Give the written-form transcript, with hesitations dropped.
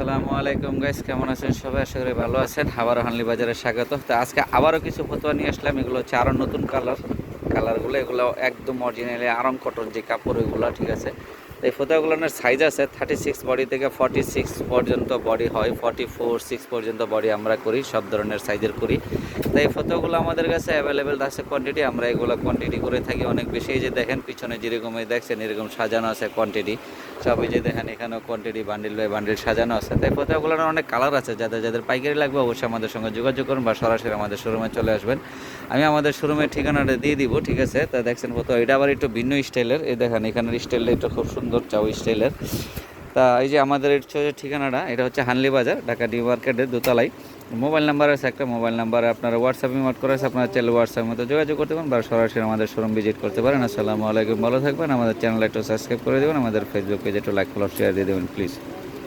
আসসালামু আলাইকুম গাইস, কেমন আছেন সবাই? আশা করি ভালো আছেন। আবারও হানলি বাজারে স্বাগত। তো আজকে আবারও কিছু ফতোয়া নিয়ে আসলাম। এগুলো হচ্ছে আরও নতুন কালারগুলো এগুলো একদম অরিজিনালি আরং কটন যে কাপড়, এগুলো ঠিক আছে। তো এই ফতোয়াগুলোর সাইজ আছে 36 বডি থেকে 46 পর্যন্ত বডি হয়, 44-6 পর্যন্ত বডি আমরা করি, সব ধরনের সাইজের করি। তো এই ফতোয়াগুলো আমাদের কাছে অ্যাভেলেবেল আছে কোয়ান্টিটি, আমরা এগুলো কোয়ান্টিটি করে থাকি অনেক বেশি। এই যে দেখেন পিছনে যেরকম দেখছেন এরকম সাজানো আছে কোয়ান্টিটি, সবই যে দেখেন এখানে কোয়ান্টিটি বান্ডিল বাই বান্ডিল সাজানো আছে। তাই ফতোয়াগুলোর অনেক কালার আছে। যাদের যাদের পাইকারি লাগবে অবশ্যই আমাদের সঙ্গে যোগাযোগ করুন বা সরাসরি আমাদের শোরুমে চলে আসবেন। আমি আমাদের শোরুমের ঠিকানাটা দিয়ে দিব, ঠিক আছে। তা দেখছেন ফটো এটা আবার একটু ভিন্ন স্টাইলের, এই দেখেন এখানের স্টাইলটা একটু খুব সুন্দর চাউ স্টাইলের। তা এই যে আমাদের ঠিকানাটা এটা হচ্ছে হানলি বাজার, ঢাকা ডি মার্কেটের দোতলায়। মোবাইল নাম্বার আছে একটা, মোবাইল নাম্বারে আপনারা হোয়াটসঅ্যাপ ইমোট করে আছে, আপনারা চাইলে হোয়াটসঅ্যাপের মতো যোগাযোগ করতে পারেন বা সরাসরি আমাদের শোরুম ভিজিট করতে পারেন। আসসালামু আলাইকুম, ভালো থাকবেন। আমাদের চ্যানেল একটু সাবস্ক্রাইব করে দেবেন, আমাদের ফেসবুক পেজে একটু লাইক ফলো শেয়ার দিয়ে দেবেন প্লিজ।